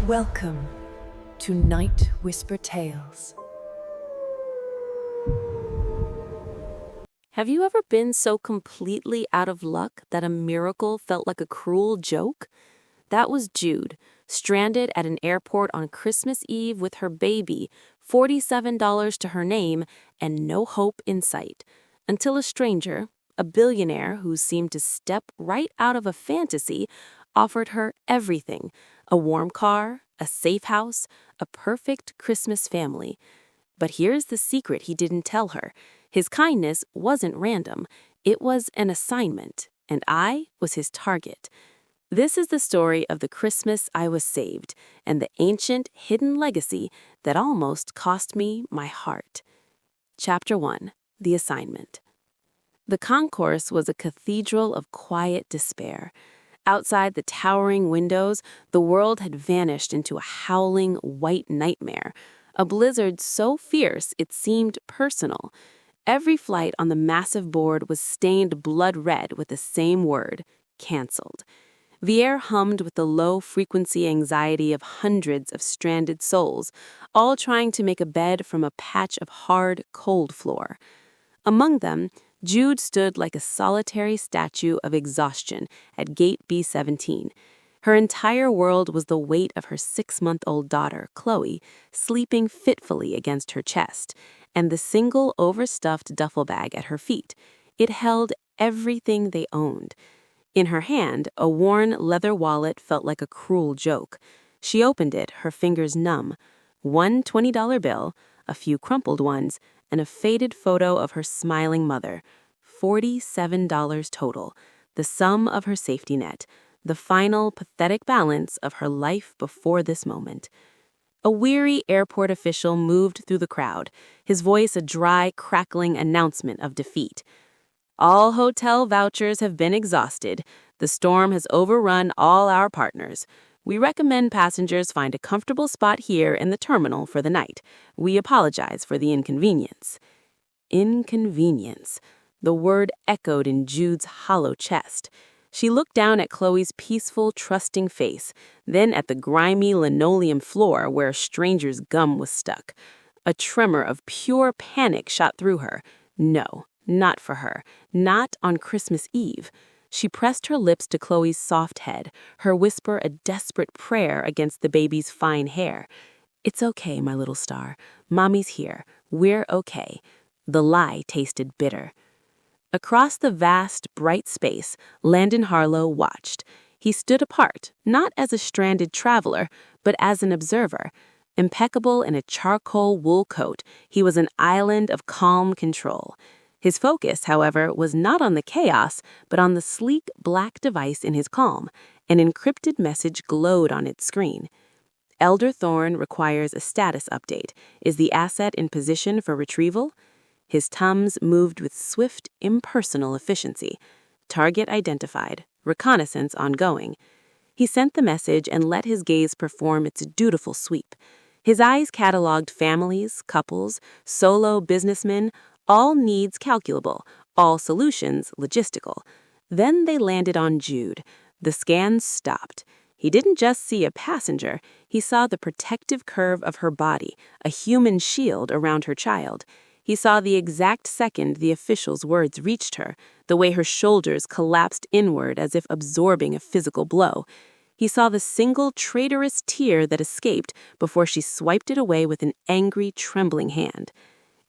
Welcome to Night Whisper Tales. Have you ever been so completely out of luck that a miracle felt like a cruel joke? That was Jude, stranded at an airport on Christmas Eve with her baby, $47 to her name, and no hope in sight. Until a stranger, a billionaire who seemed to step right out of a fantasy, offered her everything: a warm car, a safe house, a perfect Christmas family. But here's the secret he didn't tell her. His kindness wasn't random. It was an assignment, and I was his target. This is the story of the Christmas I was saved and the ancient hidden legacy that almost cost me my heart. Chapter 1. The Assignment. The concourse was a cathedral of quiet despair. Outside the towering windows, the world had vanished into a howling white nightmare, a blizzard so fierce it seemed personal. Every flight on the massive board was stained blood red with the same word: canceled. The air hummed with the low-frequency anxiety of hundreds of stranded souls, all trying to make a bed from a patch of hard, cold floor. Among them, Jude stood like a solitary statue of exhaustion at gate B-17. Her entire world was the weight of her 6-month-old daughter, Chloe, sleeping fitfully against her chest, and the single overstuffed duffel bag at her feet. It held everything they owned. In her hand, a worn leather wallet felt like a cruel joke. She opened it, her fingers numb. One $20 bill, a few crumpled ones, and a faded photo of her smiling mother. $47 total, the sum of her safety net, the final pathetic balance of her life before this moment. A weary airport official moved through the crowd, his voice a dry, crackling announcement of defeat. All hotel vouchers have been exhausted. The storm has overrun all our partners. We recommend passengers find a comfortable spot here in the terminal for the night. We apologize for the inconvenience. Inconvenience. The word echoed in Jude's hollow chest. She looked down at Chloe's peaceful, trusting face, then at the grimy linoleum floor where a stranger's gum was stuck. A tremor of pure panic shot through her. No, not for her. Not on Christmas Eve. She pressed her lips to Chloe's soft head, her whisper a desperate prayer against the baby's fine hair. "It's okay, my little star. Mommy's here. We're okay." The lie tasted bitter. Across the vast, bright space, Landon Harlow watched. He stood apart, not as a stranded traveler, but as an observer. Impeccable in a charcoal wool coat, he was an island of calm control. His focus, however, was not on the chaos, but on the sleek black device in his palm. An encrypted message glowed on its screen. "Elder Thorn requires a status update. Is the asset in position for retrieval?" His thumbs moved with swift, impersonal efficiency. Target identified. Reconnaissance ongoing. He sent the message and let his gaze perform its dutiful sweep. His eyes cataloged families, couples, solo businessmen, all needs calculable, all solutions logistical. Then they landed on Jude. The scans stopped. He didn't just see a passenger. He saw the protective curve of her body, a human shield around her child. He saw the exact second the official's words reached her, the way her shoulders collapsed inward as if absorbing a physical blow. He saw the single traitorous tear that escaped before she swiped it away with an angry, trembling hand.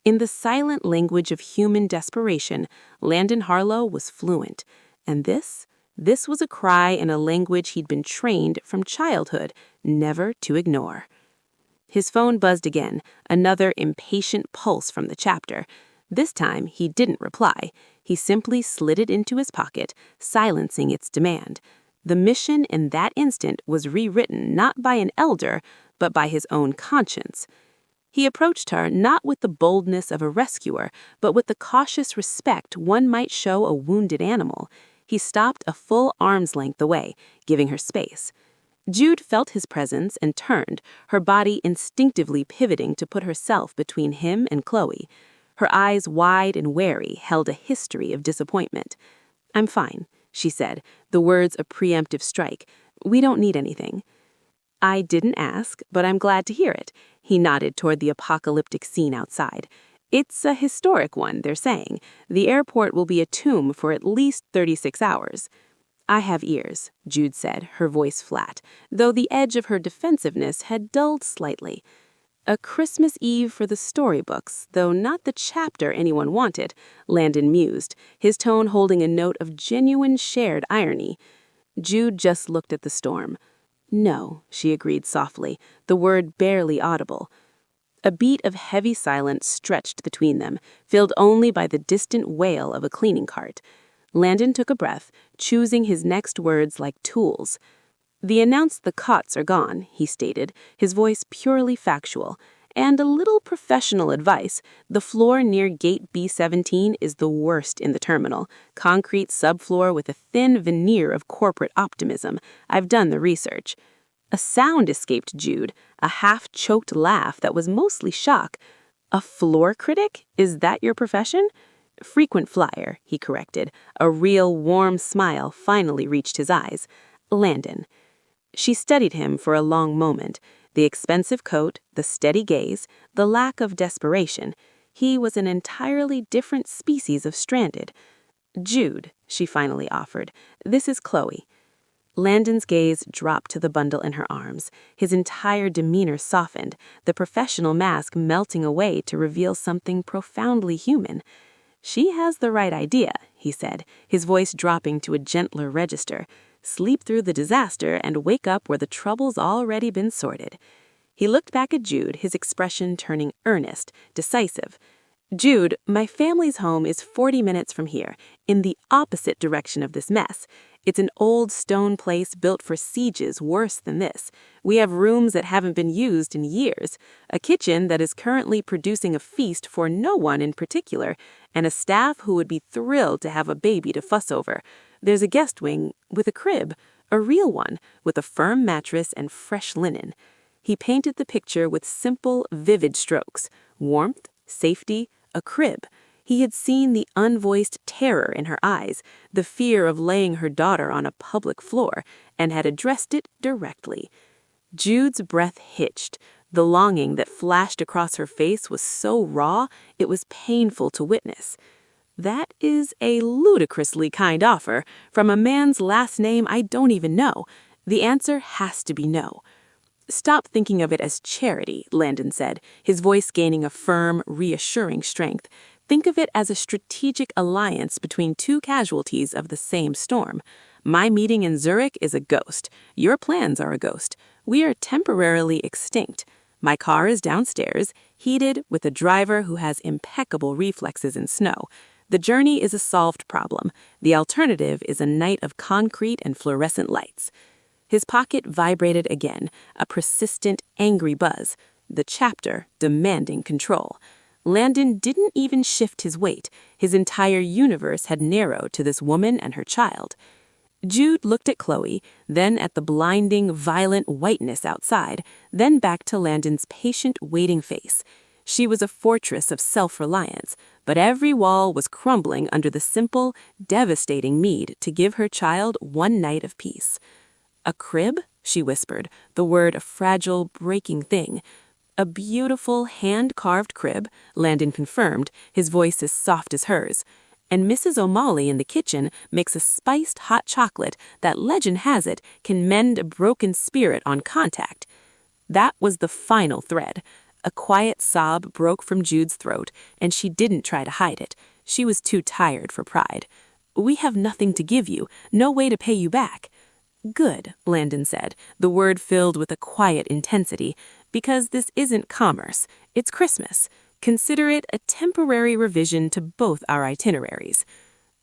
In the silent language of human desperation, Landon Harlow was fluent. And this was a cry in a language he'd been trained from childhood never to ignore. His phone buzzed again, another impatient pulse from the chapter. This time, he didn't reply. He simply slid it into his pocket, silencing its demand. The mission in that instant was rewritten not by an elder, but by his own conscience. He approached her not with the boldness of a rescuer, but with the cautious respect one might show a wounded animal. He stopped a full arm's length away, giving her space. Jude felt his presence and turned, her body instinctively pivoting to put herself between him and Chloe. Her eyes, wide and wary, held a history of disappointment. "I'm fine," she said, the words a preemptive strike. "We don't need anything." I didn't ask, but I'm glad to hear it. He nodded toward the apocalyptic scene outside. It's a historic one, they're saying. The airport will be a tomb for at least 36 hours. I have ears, Jude said, her voice flat, though the edge of her defensiveness had dulled slightly. A Christmas Eve for the storybooks, though not the chapter anyone wanted, Landon mused, his tone holding a note of genuine shared irony. Jude just looked at the storm. No, she agreed softly, the word barely audible. A beat of heavy silence stretched between them, filled only by the distant wail of a cleaning cart. Landon took a breath, choosing his next words like tools. "The announce the cots are gone," he stated, his voice purely factual. "And a little professional advice. The floor near gate B17 is the worst in the terminal. Concrete subfloor with a thin veneer of corporate optimism. I've done the research." A sound escaped Jude, a half-choked laugh that was mostly shock. "A floor critic? Is that your profession?" "Frequent flyer," he corrected. A real warm smile finally reached his eyes. "Landon." She studied him for a long moment. The expensive coat, the steady gaze, the lack of desperation. He was an entirely different species of stranded. "Jude," she finally offered. "This is Chloe." Landon's gaze dropped to the bundle in her arms. His entire demeanor softened, the professional mask melting away to reveal something profoundly human. "She has the right idea," he said, his voice dropping to a gentler register. "Sleep through the disaster and wake up where the trouble's already been sorted." He looked back at Jude, his expression turning earnest, decisive. "Jude, my family's home is 40 minutes from here, in the opposite direction of this mess. It's an old stone place built for sieges worse than this. We have rooms that haven't been used in years, a kitchen that is currently producing a feast for no one in particular, and a staff who would be thrilled to have a baby to fuss over. There's a guest wing with a crib, a real one, with a firm mattress and fresh linen." He painted the picture with simple, vivid strokes. Warmth, safety, a crib. He had seen the unvoiced terror in her eyes, the fear of laying her daughter on a public floor, and had addressed it directly. Jude's breath hitched. The longing that flashed across her face was so raw, it was painful to witness. "That is a ludicrously kind offer, from a man's last name I don't even know. The answer has to be no." "Stop thinking of it as charity," Landon said, his voice gaining a firm, reassuring strength. "Think of it as a strategic alliance between two casualties of the same storm. My meeting in Zurich is a ghost. Your plans are a ghost. We are temporarily extinct. My car is downstairs, heated, with a driver who has impeccable reflexes in snow. The journey is a solved problem. The alternative is a night of concrete and fluorescent lights." His pocket vibrated again, a persistent, angry buzz. The chapter demanding control. Landon didn't even shift his weight. His entire universe had narrowed to this woman and her child. Jude looked at Chloe, then at the blinding, violent whiteness outside, then back to Landon's patient, waiting face. She was a fortress of self-reliance, but every wall was crumbling under the simple, devastating need to give her child one night of peace. "A crib?" she whispered, the word a fragile, breaking thing. "A beautiful, hand-carved crib," Landon confirmed, his voice as soft as hers. "And Mrs. O'Malley in the kitchen makes a spiced hot chocolate that, legend has it, can mend a broken spirit on contact." That was the final thread. A quiet sob broke from Jude's throat, and she didn't try to hide it. She was too tired for pride. "We have nothing to give you, no way to pay you back." "Good," Landon said, the word filled with a quiet intensity, "because this isn't commerce. It's Christmas. Consider it a temporary revision to both our itineraries."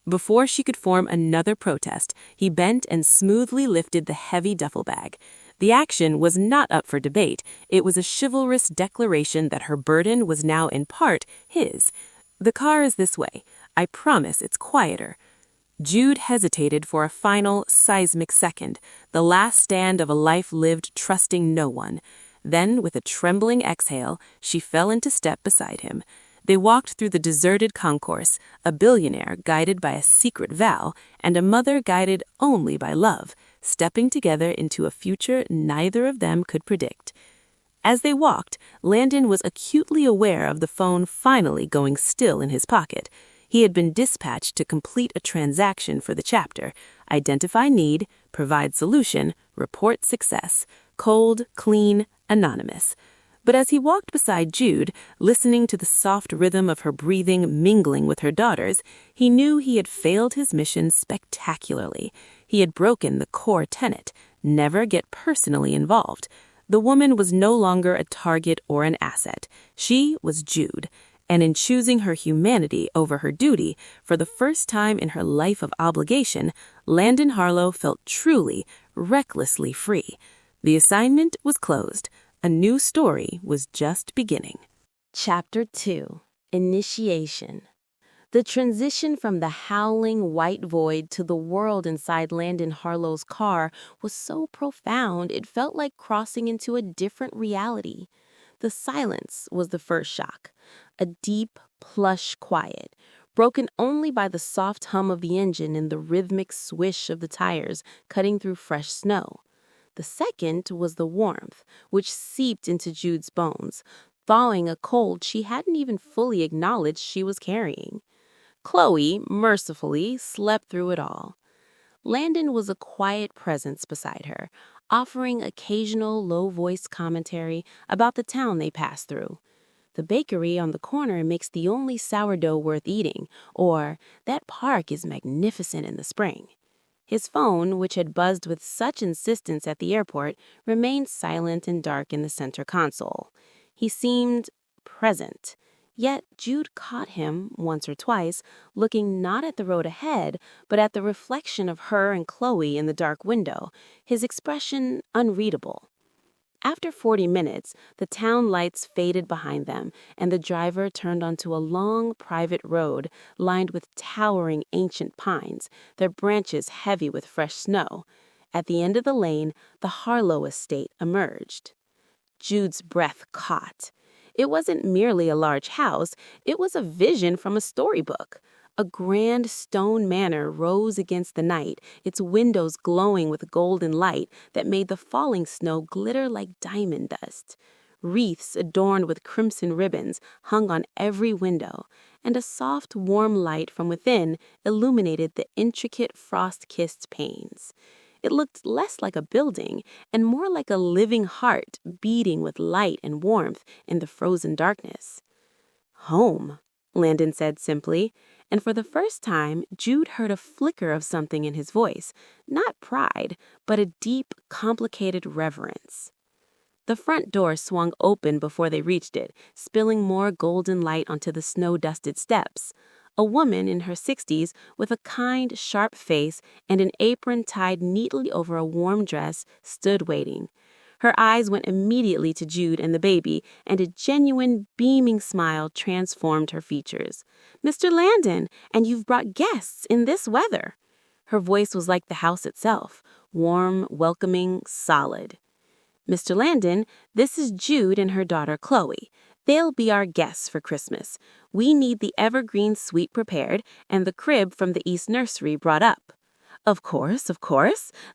Before she could form another protest, he bent and smoothly lifted the heavy duffel bag. The action was not up for debate. It was a chivalrous declaration that her burden was now in part his. "The car is this way. I promise it's quieter." Jude hesitated for a final, seismic second, the last stand of a life lived trusting no one. Then, with a trembling exhale, she fell into step beside him. They walked through the deserted concourse, a billionaire guided by a secret vow, and a mother guided only by love, stepping together into a future neither of them could predict. As they walked, Landon was acutely aware of the phone finally going still in his pocket. He had been dispatched to complete a transaction for the chapter: identify need, provide solution, report success. Cold, clean, anonymous. But as he walked beside Jude, listening to the soft rhythm of her breathing mingling with her daughter's, he knew he had failed his mission spectacularly. He had broken the core tenet: never get personally involved. The woman was no longer a target or an asset. She was Jude. And in choosing her humanity over her duty, for the first time in her life of obligation, Landon Harlow felt truly, recklessly free. The assignment was closed. A new story was just beginning. Chapter 2. Initiation. The transition from the howling white void to the world inside Landon Harlow's car was so profound it felt like crossing into a different reality. The silence was the first shock. A deep, plush quiet, broken only by the soft hum of the engine and the rhythmic swish of the tires cutting through fresh snow. The second was the warmth, which seeped into Jude's bones, thawing a cold she hadn't even fully acknowledged she was carrying. Chloe, mercifully, slept through it all. Landon was a quiet presence beside her, offering occasional low-voiced commentary about the town they passed through. The bakery on the corner makes the only sourdough worth eating, or that park is magnificent in the spring. His phone, which had buzzed with such insistence at the airport, remained silent and dark in the center console. He seemed present. Yet Jude caught him, once or twice, looking not at the road ahead, but at the reflection of her and Chloe in the dark window, his expression unreadable. After 40 minutes, the town lights faded behind them, and the driver turned onto a long, private road lined with towering ancient pines, their branches heavy with fresh snow. At the end of the lane, the Harlow estate emerged. Jude's breath caught. It wasn't merely a large house, it was a vision from a storybook. A grand stone manor rose against the night, its windows glowing with golden light that made the falling snow glitter like diamond dust. Wreaths adorned with crimson ribbons hung on every window, and a soft, warm light from within illuminated the intricate frost-kissed panes. It looked less like a building and more like a living heart beating with light and warmth in the frozen darkness. "Home," Landon said simply, and for the first time, Jude heard a flicker of something in his voice, not pride, but a deep, complicated reverence. The front door swung open before they reached it, spilling more golden light onto the snow-dusted steps. A woman in her 60s with a kind, sharp face and an apron tied neatly over a warm dress stood waiting. Her eyes went immediately to Jude and the baby, and a genuine, beaming smile transformed her features. "Mr. Landon, and you've brought guests in this weather." Her voice was like the house itself, warm, welcoming, solid. "Mr. Landon, this is Jude and her daughter Chloe. They'll be our guests for Christmas. We need the evergreen suite prepared and the crib from the East Nursery brought up." Of course.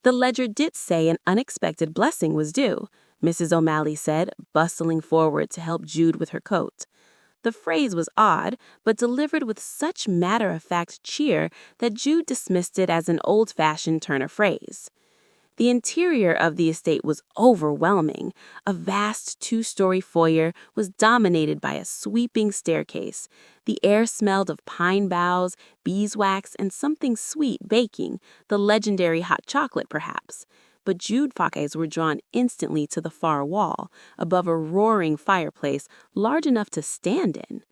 The ledger did say an unexpected blessing was due," Mrs. O'Malley said, bustling forward to help Jude with her coat. The phrase was odd, but delivered with such matter-of-fact cheer that Jude dismissed it as an old-fashioned turn of phrase. The interior of the estate was overwhelming. A vast two-story foyer was dominated by a sweeping staircase. The air smelled of pine boughs, beeswax, and something sweet baking, the legendary hot chocolate, perhaps. But Jude's eyes were drawn instantly to the far wall, above a roaring fireplace large enough to stand in.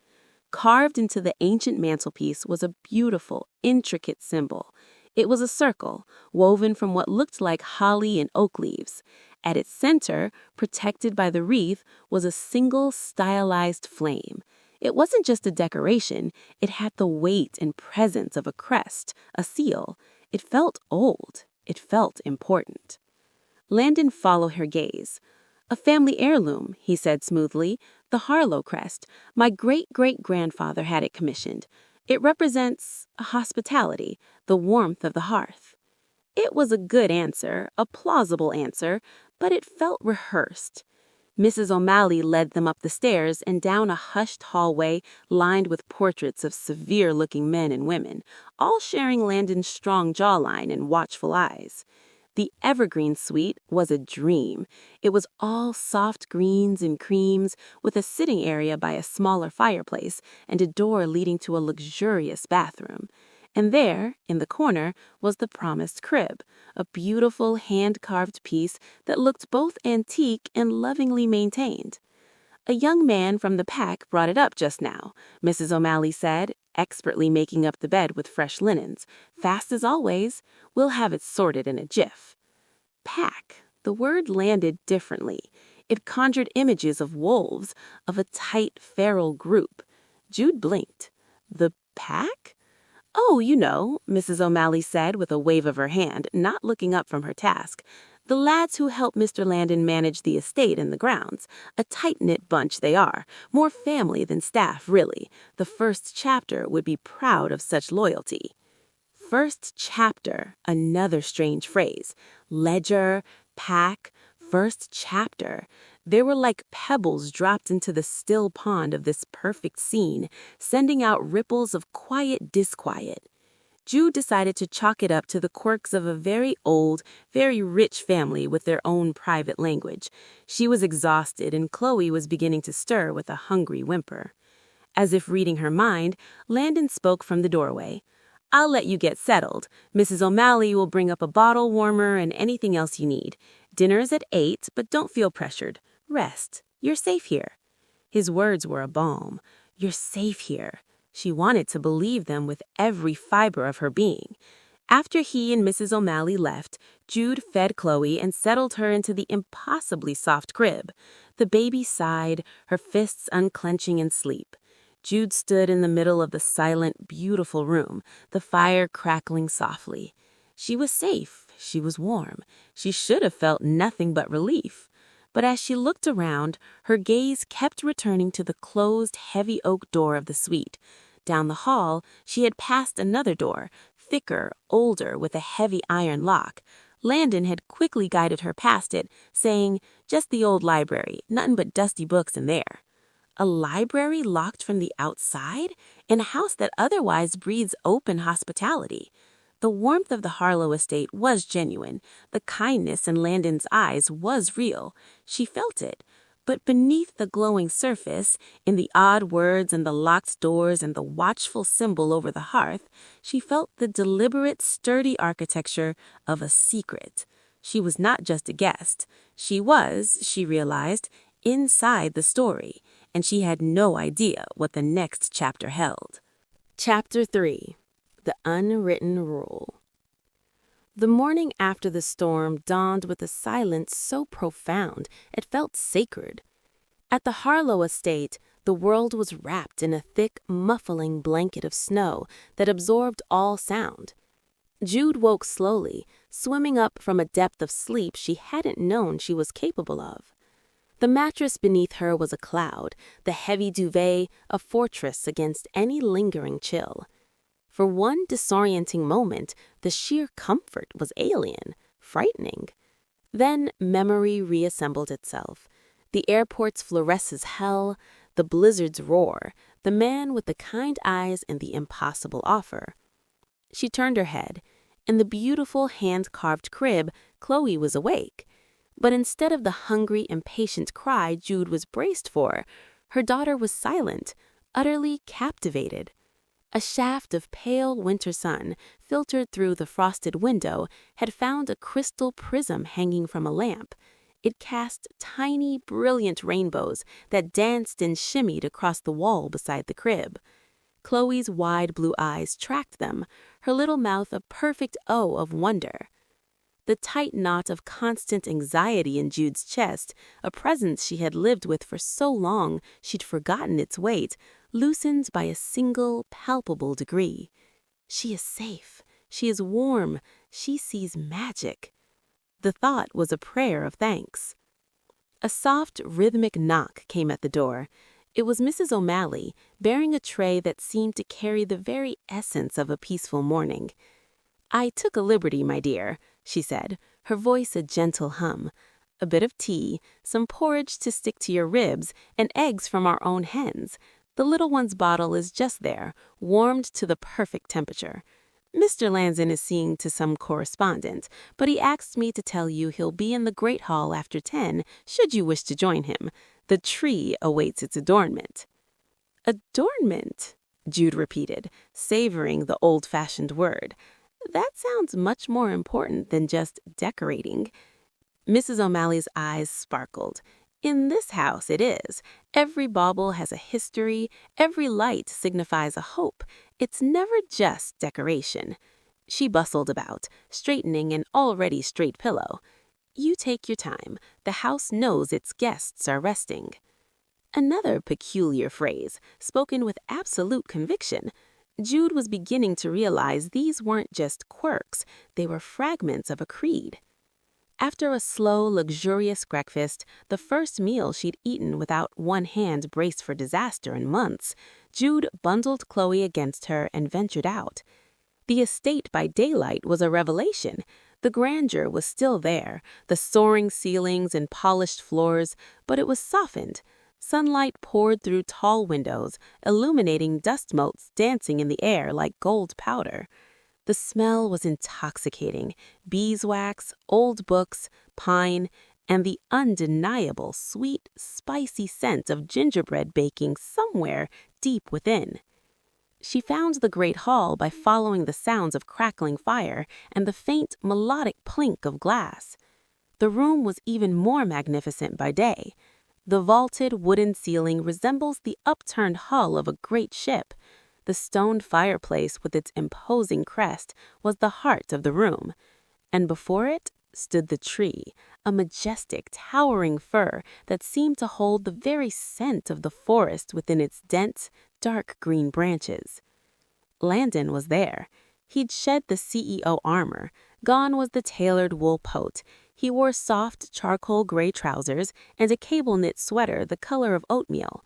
Carved into the ancient mantelpiece was a beautiful, intricate symbol. It was a circle, woven from what looked like holly and oak leaves. At its center, protected by the wreath, was a single stylized flame. It wasn't just a decoration, it had the weight and presence of a crest, a seal. It felt old. It felt important. Landon followed her gaze. "A family heirloom," he said smoothly. "The Harlow crest. My great-great-grandfather had it commissioned. It represents hospitality, the warmth of the hearth." It was a good answer, a plausible answer, but it felt rehearsed. Mrs. O'Malley led them up the stairs and down a hushed hallway lined with portraits of severe-looking men and women, all sharing Landon's strong jawline and watchful eyes. The Evergreen Suite was a dream. It was all soft greens and creams, with a sitting area by a smaller fireplace and a door leading to a luxurious bathroom. And there, in the corner, was the promised crib, a beautiful hand-carved piece that looked both antique and lovingly maintained. A young man from the pack brought it up just now, Mrs. O'Malley said, expertly making up the bed with fresh linens. Fast as always. We'll have it sorted in a jiff. Pack. The word landed differently. It conjured images of wolves, of a tight, feral group. Jude blinked. The pack? Oh, you know, Mrs. O'Malley said with a wave of her hand, not looking up from her task. The lads who help Mr. Landon manage the estate and the grounds. A tight-knit bunch they are. More family than staff, really. The first chapter would be proud of such loyalty. First chapter, another strange phrase. Ledger, pack, first chapter. They were like pebbles dropped into the still pond of this perfect scene, sending out ripples of quiet disquiet. Jude decided to chalk it up to the quirks of a very old, very rich family with their own private language. She was exhausted, and Chloe was beginning to stir with a hungry whimper. As if reading her mind, Landon spoke from the doorway. I'll let you get settled. Mrs. O'Malley will bring up a bottle warmer and anything else you need. Dinner's at 8, but don't feel pressured. Rest. You're safe here. His words were a balm. You're safe here. She wanted to believe them with every fiber of her being. After he and Mrs. O'Malley left, Jude fed Chloe and settled her into the impossibly soft crib. The baby sighed, her fists unclenching in sleep. Jude stood in the middle of the silent, beautiful room, the fire crackling softly. She was safe. She was warm. She should have felt nothing but relief. But as she looked around, her gaze kept returning to the closed, heavy oak door of the suite. Down the hall, she had passed another door, thicker, older, with a heavy iron lock. Landon had quickly guided her past it, saying, "Just the old library, nothing but dusty books in there." A library locked from the outside? In a house that otherwise breathes open hospitality. The warmth of the Harlow estate was genuine. The kindness in Landon's eyes was real. She felt it. But beneath the glowing surface, in the odd words and the locked doors and the watchful symbol over the hearth, she felt the deliberate, sturdy architecture of a secret. She was not just a guest. She was, she realized, inside the story, and she had no idea what the next chapter held. Chapter 3. The Unwritten Rule. The morning after the storm dawned with a silence so profound it felt sacred. At the Harlow estate, the world was wrapped in a thick, muffling blanket of snow that absorbed all sound. Jude woke slowly, swimming up from a depth of sleep she hadn't known she was capable of. The mattress beneath her was a cloud, the heavy duvet a fortress against any lingering chill. For one disorienting moment, the sheer comfort was alien, frightening. Then memory reassembled itself. The airport's fluoresces hell, the blizzard's roar, the man with the kind eyes and the impossible offer. She turned her head. In the beautiful hand-carved crib, Chloe was awake. But instead of the hungry, impatient cry Jude was braced for, her daughter was silent, utterly captivated. A shaft of pale winter sun, filtered through the frosted window, had found a crystal prism hanging from a lamp. It cast tiny, brilliant rainbows that danced and shimmied across the wall beside the crib. Chloe's wide blue eyes tracked them, her little mouth a perfect O of wonder. The tight knot of constant anxiety in Jude's chest, a presence she had lived with for so long she'd forgotten its weight, loosened by a single, palpable degree. She is safe. She is warm. She sees magic. The thought was a prayer of thanks. A soft, rhythmic knock came at the door. It was Mrs. O'Malley, bearing a tray that seemed to carry the very essence of a peaceful morning. "I took a liberty, my dear," she said, her voice a gentle hum. "A bit of tea, some porridge to stick to your ribs, and eggs from our own hens. The little one's bottle is just there, warmed to the perfect temperature. Mr. Landon is seeing to some correspondent, but he asked me to tell you he'll be in the Great Hall after 10, should you wish to join him. The tree awaits its adornment." "Adornment?" Jude repeated, savoring the old-fashioned word. "That sounds much more important than just decorating." Mrs. O'Malley's eyes sparkled. "In this house it is. Every bauble has a history, every light signifies a hope. It's never just decoration." She bustled about, straightening an already straight pillow. "You take your time. The house knows its guests are resting." Another peculiar phrase, spoken with absolute conviction. Jude was beginning to realize these weren't just quirks, they were fragments of a creed. After a slow, luxurious breakfast, the first meal she'd eaten without one hand braced for disaster in months, Jude bundled Chloe against her and ventured out. The estate by daylight was a revelation. The grandeur was still there, the soaring ceilings and polished floors, but it was softened. Sunlight poured through tall windows, illuminating dust motes dancing in the air like gold powder. The smell was intoxicating: beeswax, old books, pine, and the undeniable sweet, spicy scent of gingerbread baking somewhere deep within. She found the great hall by following the sounds of crackling fire and the faint, melodic plink of glass. The room was even more magnificent by day. The vaulted wooden ceiling resembles the upturned hull of a great ship. The stone fireplace with its imposing crest was the heart of the room, and before it stood the tree, a majestic, towering fir that seemed to hold the very scent of the forest within its dense, dark green branches. Landon was there. He'd shed the CEO armor. Gone was the tailored wool coat. He wore soft charcoal gray trousers and a cable-knit sweater the color of oatmeal.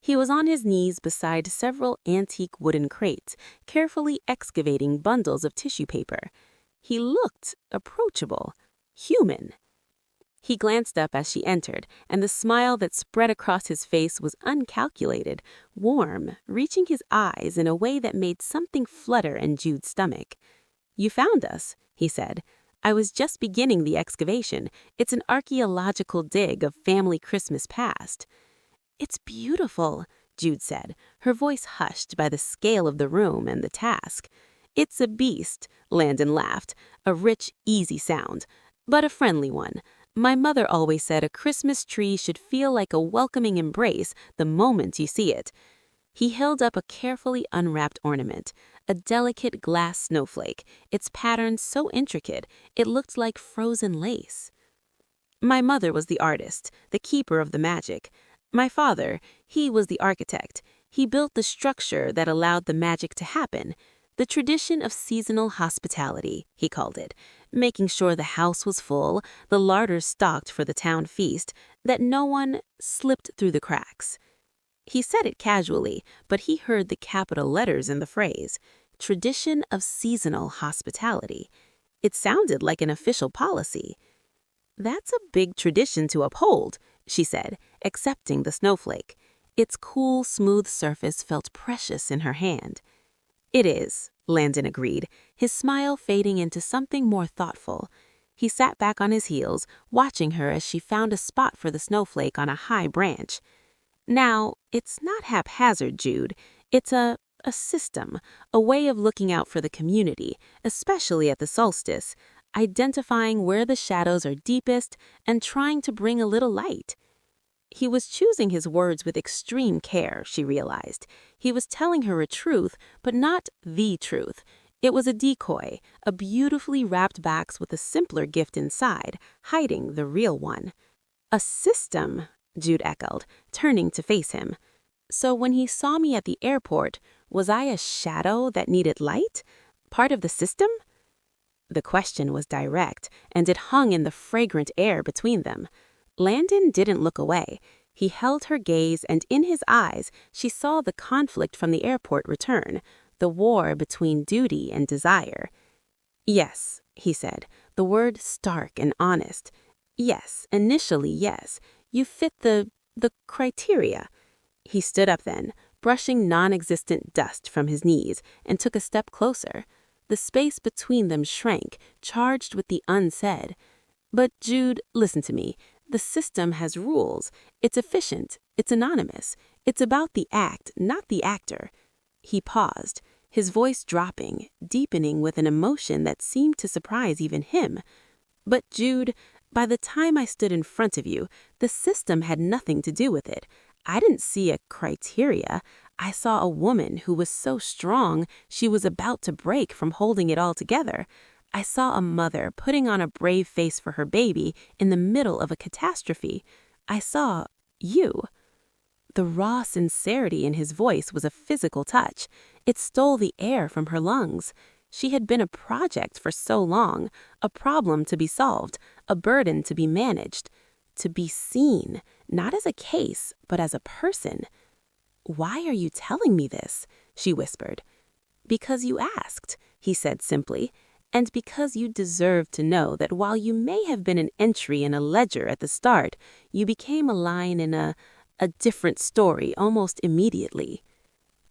He was on his knees beside several antique wooden crates, carefully excavating bundles of tissue paper. He looked approachable, human. He glanced up as she entered, and the smile that spread across his face was uncalculated, warm, reaching his eyes in a way that made something flutter in Jude's stomach. "You found us," he said. "I was just beginning the excavation. It's an archaeological dig of family Christmas past." "It's beautiful," Jude said, her voice hushed by the scale of the room and the task. "It's a beast," Landon laughed, a rich, easy sound, "but a friendly one. My mother always said a Christmas tree should feel like a welcoming embrace the moment you see it." He held up a carefully unwrapped ornament, a delicate glass snowflake, its pattern so intricate it looked like frozen lace. "My mother was the artist, the keeper of the magic. My father, he was the architect. He built the structure that allowed the magic to happen. The tradition of seasonal hospitality, he called it, making sure the house was full, the larder stocked for the town feast, that no one slipped through the cracks." He said it casually, but he heard the capital letters in the phrase, tradition of seasonal hospitality. It sounded like an official policy. "That's a big tradition to uphold," she said, accepting the snowflake. Its cool, smooth surface felt precious in her hand. "It is," Landon agreed, his smile fading into something more thoughtful. He sat back on his heels, watching her as she found a spot for the snowflake on a high branch. "Now, it's not haphazard, Jude. It's a system, a way of looking out for the community, especially at the solstice, identifying where the shadows are deepest and trying to bring a little light." He was choosing his words with extreme care, she realized. He was telling her a truth, but not the truth. It was a decoy, a beautifully wrapped box with a simpler gift inside, hiding the real one. "A system," Jude echoed, turning to face him. "So when he saw me at the airport, was I a shadow that needed light? Part of the system?" The question was direct, and it hung in the fragrant air between them. Landon didn't look away. He held her gaze, and in his eyes she saw the conflict from the airport return, the war between duty and desire. Yes, he said, the word stark and honest. Yes, initially, yes. You fit the criteria. He stood up then, brushing non-existent dust from his knees, and took a step closer. The space between them shrank, charged with the unsaid. But Jude, listen to me. The system has rules. It's efficient. It's anonymous. It's about the act, not the actor. He paused, his voice dropping, deepening with an emotion that seemed to surprise even him. But Jude, by the time I stood in front of you, the system had nothing to do with it. I didn't see a criteria. I saw a woman who was so strong she was about to break from holding it all together. I saw a mother putting on a brave face for her baby in the middle of a catastrophe. I saw you. The raw sincerity in his voice was a physical touch. It stole the air from her lungs. She had been a project for so long, a problem to be solved, a burden to be managed, to be seen, not as a case, but as a person. "Why are you telling me this?" she whispered. "Because you asked," he said simply, "and because you deserve to know that while you may have been an entry in a ledger at the start, you became a line in a different story almost immediately."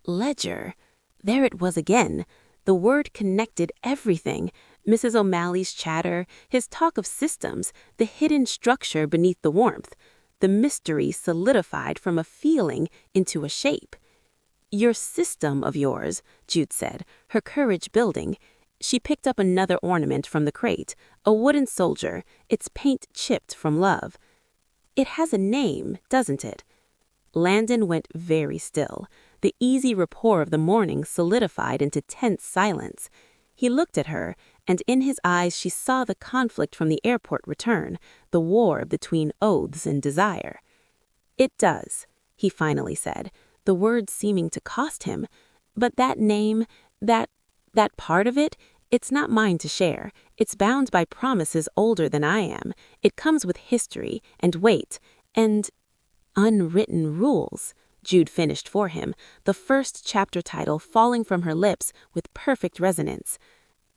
Ledger. There it was again. The word connected everything. Mrs. O'Malley's chatter, his talk of systems, the hidden structure beneath the warmth. The mystery solidified from a feeling into a shape. "Your system of yours," Jude said, her courage building. She picked up another ornament from the crate, a wooden soldier, its paint chipped from love. "It has a name, doesn't it?" Landon went very still. The easy rapport of the morning solidified into tense silence. He looked at her, and in his eyes she saw the conflict from the airport return, the war between oaths and desire. "It does," he finally said, the words seeming to cost him. "But that name, that part of it, it's not mine to share. It's bound by promises older than I am. It comes with history and weight and unwritten rules," Jude finished for him, the first chapter title falling from her lips with perfect resonance.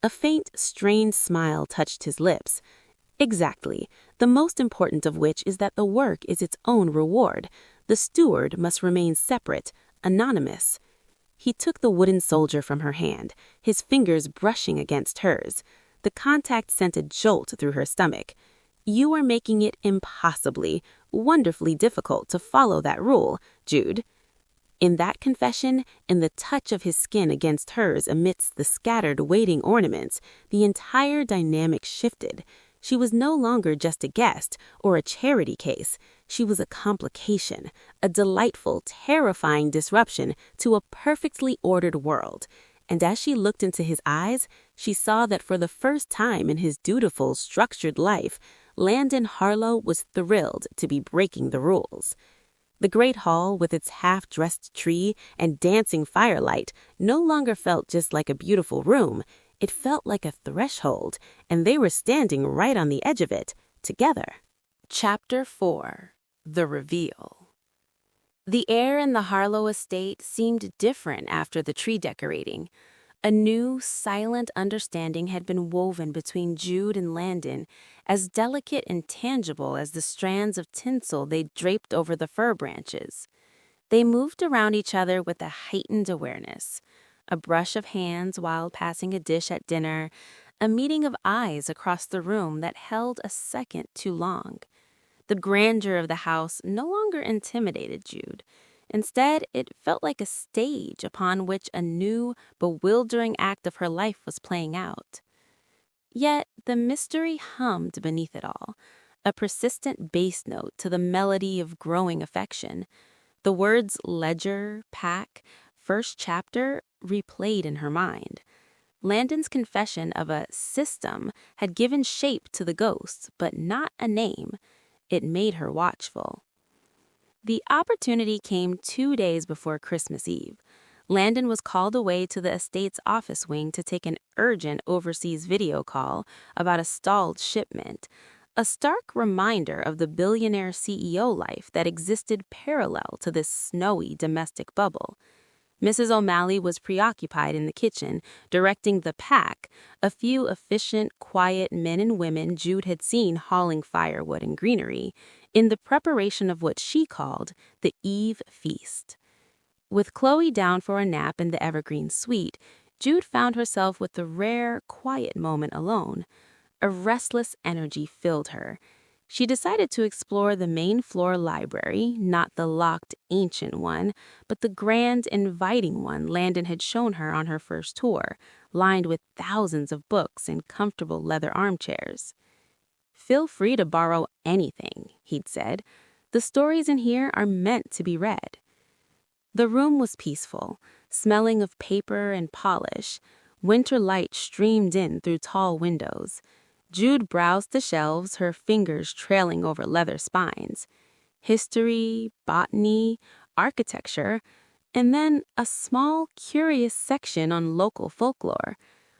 A faint, strained smile touched his lips. "Exactly, the most important of which is that the work is its own reward. The steward must remain separate, anonymous." He took the wooden soldier from her hand, his fingers brushing against hers. The contact sent a jolt through her stomach. "You are making it impossibly, wonderfully difficult to follow that rule, Jude." In that confession, in the touch of his skin against hers amidst the scattered waiting ornaments, the entire dynamic shifted. She was no longer just a guest or a charity case. She was a complication, a delightful, terrifying disruption to a perfectly ordered world. And as she looked into his eyes, she saw that for the first time in his dutiful, structured life, Landon Harlow was thrilled to be breaking the rules. The great hall, with its half-dressed tree and dancing firelight, no longer felt just like a beautiful room. It felt like a threshold, and they were standing right on the edge of it, together. Chapter 4. The Reveal. The air in the Harlow estate seemed different after the tree decorating. A new, silent understanding had been woven between Jude and Landon, as delicate and tangible as the strands of tinsel they draped over the fir branches. They moved around each other with a heightened awareness. A brush of hands while passing a dish at dinner, a meeting of eyes across the room that held a second too long. The grandeur of the house no longer intimidated Jude. Instead, it felt like a stage upon which a new, bewildering act of her life was playing out. Yet the mystery hummed beneath it all, a persistent bass note to the melody of growing affection. The words ledger, pack, first chapter replayed in her mind. Landon's confession of a system had given shape to the ghosts, but not a name. It made her watchful. The opportunity came 2 days before Christmas Eve. Landon was called away to the estate's office wing to take an urgent overseas video call about a stalled shipment, a stark reminder of the billionaire CEO life that existed parallel to this snowy domestic bubble. Mrs. O'Malley was preoccupied in the kitchen, directing the pack, a few efficient, quiet men and women Jude had seen hauling firewood and greenery, in the preparation of what she called the Eve Feast. With Chloe down for a nap in the evergreen suite, Jude found herself with the rare, quiet moment alone. A restless energy filled her. She decided to explore the main floor library, not the locked, ancient one, but the grand, inviting one Landon had shown her on her first tour, lined with thousands of books and comfortable leather armchairs. "Feel free to borrow anything," he'd said. "The stories in here are meant to be read." The room was peaceful, smelling of paper and polish. Winter light streamed in through tall windows. Jude browsed the shelves, her fingers trailing over leather spines. History, botany, architecture, and then a small, curious section on local folklore.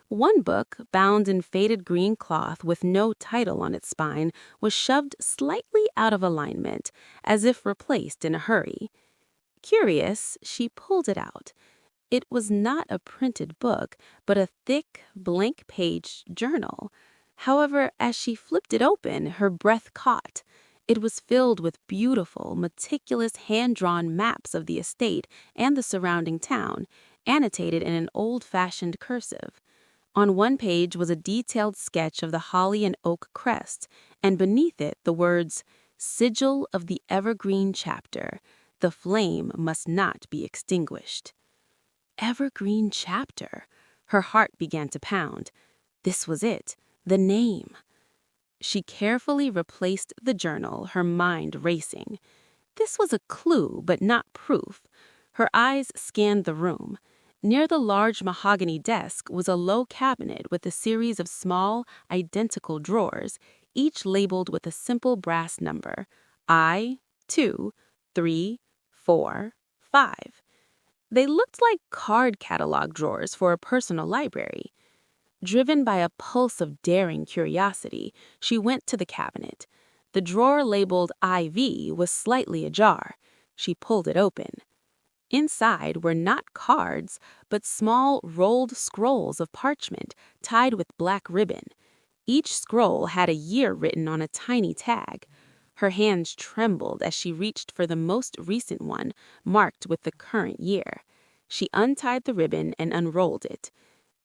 One book, bound in faded green cloth with no title on its spine, was shoved slightly out of alignment, as if replaced in a hurry. Curious, she pulled it out. It was not a printed book, but a thick, blank-page journal. However, as she flipped it open, her breath caught. It was filled with beautiful, meticulous hand-drawn maps of the estate and the surrounding town, annotated in an old-fashioned cursive. On one page was a detailed sketch of the holly and oak crest, and beneath it the words, "Sigil of the Evergreen Chapter. The flame must not be extinguished." Evergreen Chapter. Her heart began to pound. This was it, the name. She carefully replaced the journal, her mind racing. This was a clue, but not proof. Her eyes scanned the room. Near the large mahogany desk was a low cabinet with a series of small, identical drawers, each labeled with a simple brass number: I, 2, 3, 4, 5. They looked like card catalog drawers for a personal library. Driven by a pulse of daring curiosity, she went to the cabinet. The drawer labeled IV was slightly ajar. She pulled it open. Inside were not cards, but small rolled scrolls of parchment tied with black ribbon. Each scroll had a year written on a tiny tag. Her hands trembled as she reached for the most recent one, marked with the current year. She untied the ribbon and unrolled it.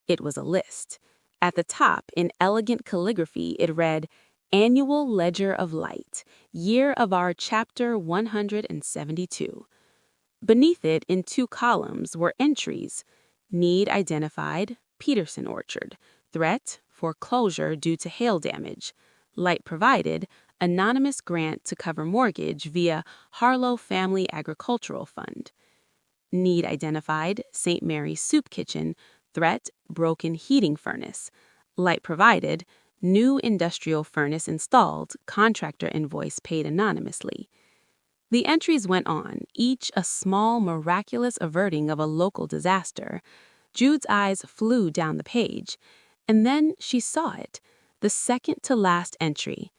It was a list. At the top, in elegant calligraphy, it read, "Annual Ledger of Light, year of our chapter 172. Beneath it, in 2 columns, were entries: need identified, Peterson Orchard; threat, foreclosure due to hail damage; light provided, anonymous grant to cover mortgage via Harlow Family Agricultural Fund; need identified, St. Mary's Soup Kitchen; threat, broken heating furnace; light provided, new industrial furnace installed, contractor invoice paid anonymously." The entries went on, each a small, miraculous averting of a local disaster. Jude's eyes flew down the page, and then she saw it, the second to last entry.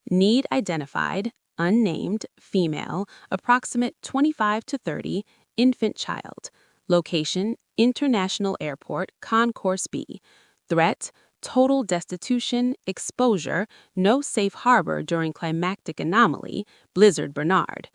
Need identified, unnamed, female, approximate 25 to 30, infant child. Location, International Airport, Concourse B. Threat, total destitution, exposure, no safe harbor during climactic anomaly, Blizzard Bernard.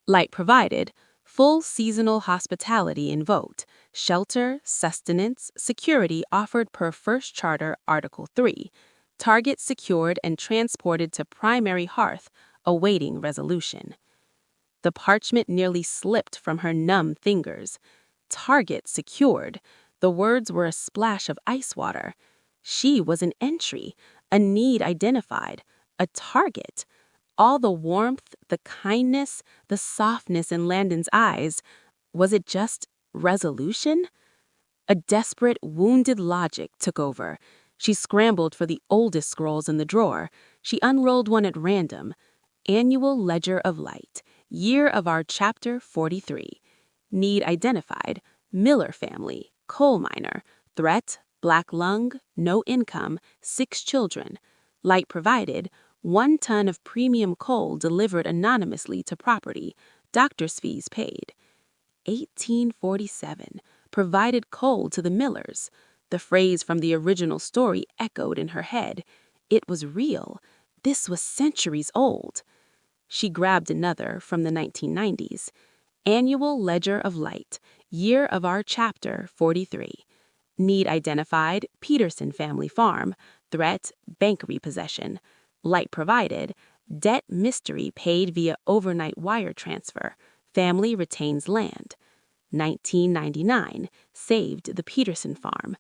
Light provided, full seasonal hospitality invoked, shelter, sustenance, security offered per First Charter Article 3. Target secured and transported to primary hearth, awaiting resolution. The parchment nearly slipped from her numb fingers. Target secured. The words were a splash of ice water. She was an entry, a need identified, a target. All the warmth, the kindness, the softness in Landon's eyes. Was it just resolution? A desperate, wounded logic took over. She scrambled for the oldest scrolls in the drawer. She unrolled one at random. Annual Ledger of Light, year of our chapter 43. Need identified, Miller family, coal miner, threat, black lung, no income, 6 children. Light provided, 1 ton of premium coal delivered anonymously to property, doctor's fees paid. 1847, provided coal to the millers. The phrase from the original story echoed in her head. It was real. This was centuries old. She grabbed another from the 1990s. Annual Ledger of Light, year of our chapter 43. Need identified, Peterson family farm. Threat, bank repossession. Light provided, debt mystery paid via overnight wire transfer. Family retains land. 1999, saved the Peterson farm.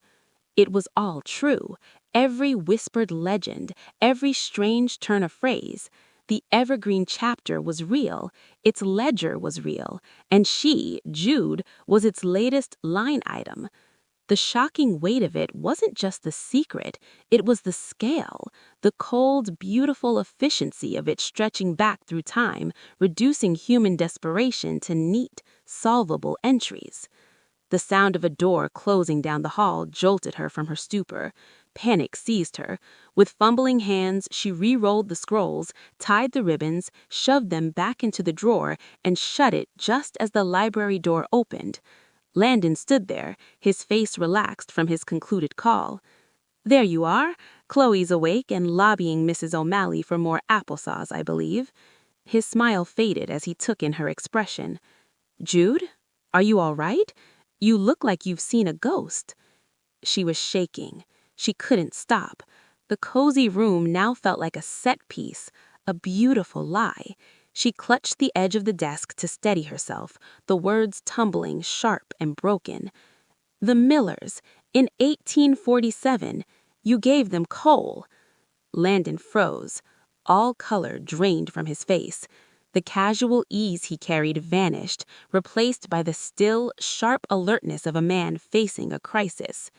It was all true. Every whispered legend, every strange turn of phrase. The evergreen chapter was real, its ledger was real, and she, Jude, was its latest line item. The shocking weight of it wasn't just the secret, it was the scale, the cold, beautiful efficiency of it stretching back through time, reducing human desperation to neat, solvable entries. The sound of a door closing down the hall jolted her from her stupor. Panic seized her. With fumbling hands, she re-rolled the scrolls, tied the ribbons, shoved them back into the drawer, and shut it just as the library door opened. Landon stood there, his face relaxed from his concluded call. "There you are. Chloe's awake and lobbying Mrs. O'Malley for more applesauce, I believe." His smile faded as he took in her expression. "Jude, are you all right? You look like you've seen a ghost." She was shaking. She couldn't stop. The cozy room now felt like a set piece, a beautiful lie. She clutched the edge of the desk to steady herself, the words tumbling sharp and broken. "The Millers, in 1847, you gave them coal." Landon froze. All color drained from his face. The casual ease he carried vanished, replaced by the still, sharp alertness of a man facing a crisis.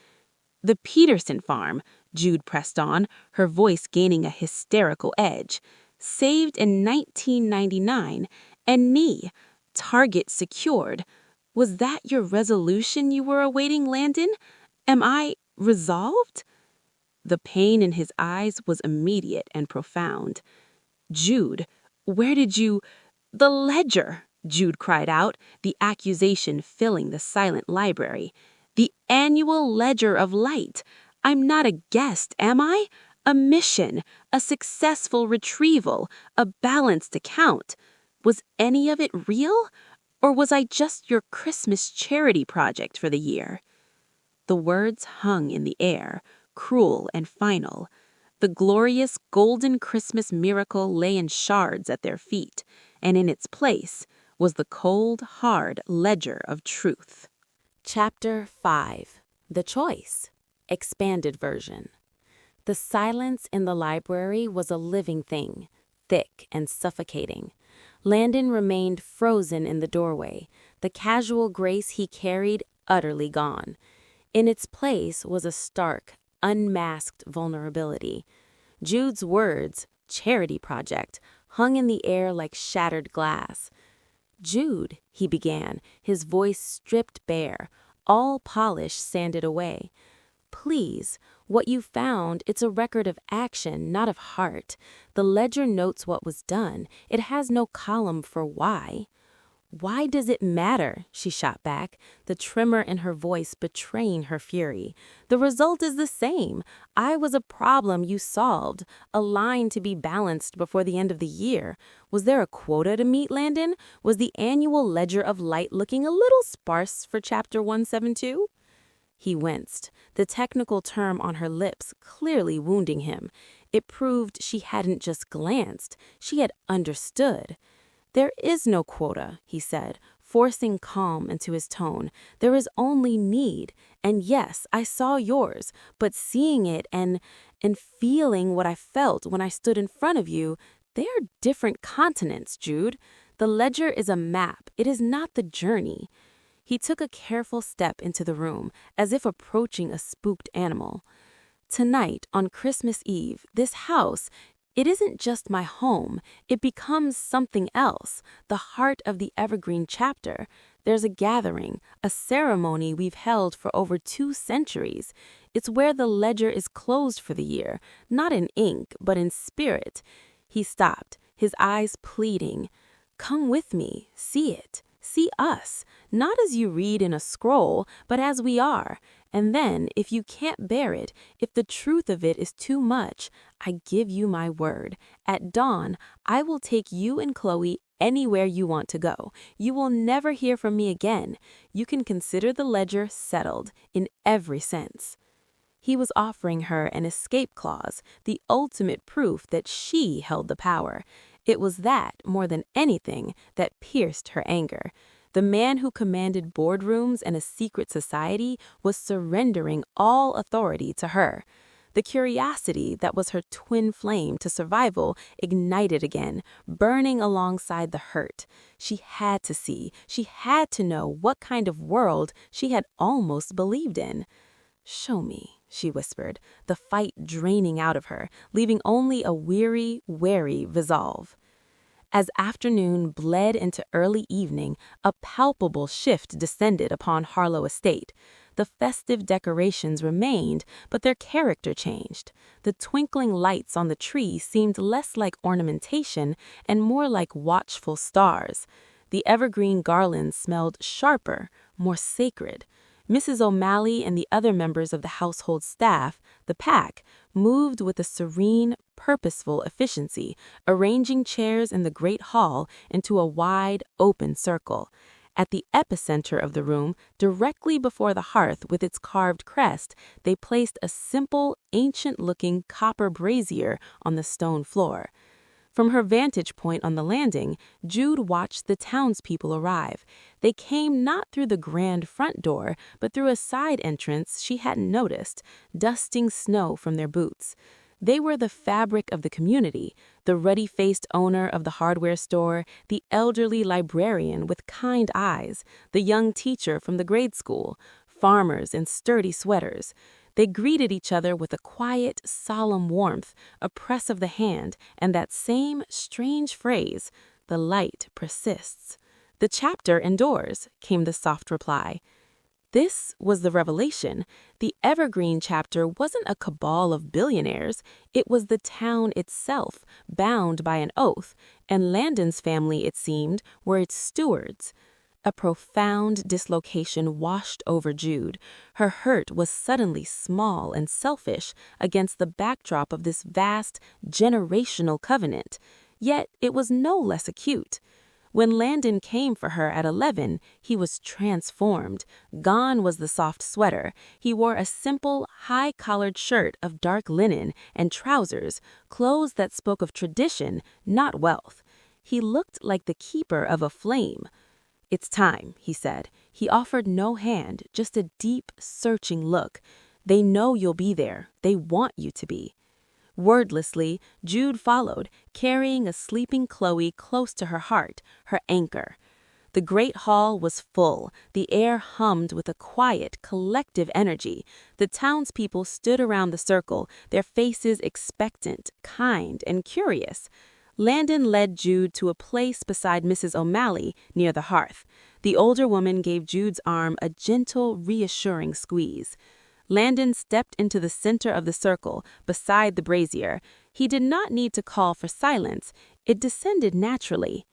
"The Peterson farm," Jude pressed on, her voice gaining a hysterical edge. "Saved in 1999, and knee. Target secured. Was that your resolution you were awaiting, Landon? Am I resolved?" The pain in his eyes was immediate and profound. "Jude, where did you—" "The ledger!" Jude cried out, the accusation filling the silent library. "The annual ledger of light. I'm not a guest, am I? A mission, a successful retrieval, a balanced account. Was any of it real? Or was I just your Christmas charity project for the year?" The words hung in the air, cruel and final. The glorious golden Christmas miracle lay in shards at their feet, and in its place was the cold, hard ledger of truth. Chapter 5. The Choice. Expanded version. The silence in the library was a living thing, thick and suffocating. Landon remained frozen in the doorway, the casual grace he carried utterly gone. In its place was a stark, unmasked vulnerability. Jude's words, charity project, hung in the air like shattered glass. "Jude," he began, his voice stripped bare, all polish sanded away. "Please, what you found, it's a record of action, not of heart. The ledger notes what was done. It has no column for why." "Why does it matter?" she shot back, the tremor in her voice betraying her fury. "The result is the same. I was a problem you solved, a line to be balanced before the end of the year. Was there a quota to meet, Landon? Was the annual ledger of light looking a little sparse for chapter 172? He winced, the technical term on her lips clearly wounding him. It proved she hadn't just glanced, she had understood. "There is no quota," he said, forcing calm into his tone. "There is only need. And yes, I saw yours, but seeing it and feeling what I felt when I stood in front of you, they are different continents, Jude. The ledger is a map. It is not the journey." He took a careful step into the room, as if approaching a spooked animal. "Tonight, on Christmas Eve, this house, it isn't just my home. It becomes something else, the heart of the evergreen chapter. There's a gathering, a ceremony we've held for over 2 centuries. It's where the ledger is closed for the year, not in ink, but in spirit." He stopped, his eyes pleading. "Come with me, see it. See us, not as you read in a scroll, but as we are. And then, if you can't bear it, if the truth of it is too much, I give you my word. At dawn, I will take you and Chloe anywhere you want to go. You will never hear from me again. You can consider the ledger settled in every sense. He was offering her an escape clause, the ultimate proof that she held the power. It was that, more than anything, that pierced her anger. The man who commanded boardrooms and a secret society was surrendering all authority to her. The curiosity that was her twin flame to survival ignited again, burning alongside the hurt. She had to see, she had to know what kind of world she had almost believed in. "Show me," she whispered, the fight draining out of her, leaving only a weary, wary resolve. As afternoon bled into early evening, a palpable shift descended upon Harlow Estate. The festive decorations remained, but their character changed. The twinkling lights on the tree seemed less like ornamentation and more like watchful stars. The evergreen garlands smelled sharper, more sacred. Mrs. O'Malley and the other members of the household staff, the pack, moved with a serene, purposeful efficiency, arranging chairs in the great hall into a wide, open circle. At the epicenter of the room, directly before the hearth with its carved crest, they placed a simple, ancient-looking copper brazier on the stone floor. From her vantage point on the landing, Jude watched the townspeople arrive. They came not through the grand front door, but through a side entrance she hadn't noticed, dusting snow from their boots. They were the fabric of the community, the ruddy-faced owner of the hardware store, the elderly librarian with kind eyes, the young teacher from the grade school, farmers in sturdy sweaters. They greeted each other with a quiet, solemn warmth, a press of the hand, and that same strange phrase, "The light persists." "The chapter endures," came the soft reply. This was the revelation. The Evergreen chapter wasn't a cabal of billionaires. It was the town itself, bound by an oath, and Landon's family, it seemed, were its stewards. A profound dislocation washed over Jude. Her hurt was suddenly small and selfish against the backdrop of this vast, generational covenant. Yet it was no less acute. When Landon came for her at 11, he was transformed. Gone was the soft sweater. He wore a simple, high-collared shirt of dark linen and trousers, clothes that spoke of tradition, not wealth. He looked like the keeper of a flame. "It's time," he said. He offered no hand, just a deep, searching look. "They know you'll be there. They want you to be." Wordlessly, Jude followed, carrying a sleeping Chloe close to her heart, her anchor. The great hall was full. The air hummed with a quiet, collective energy. The townspeople stood around the circle, their faces expectant, kind, and curious. Landon led Jude to a place beside Mrs. O'Malley near the hearth. The older woman gave Jude's arm a gentle, reassuring squeeze. Landon stepped into the center of the circle, beside the brazier. He did not need to call for silence. It descended naturally.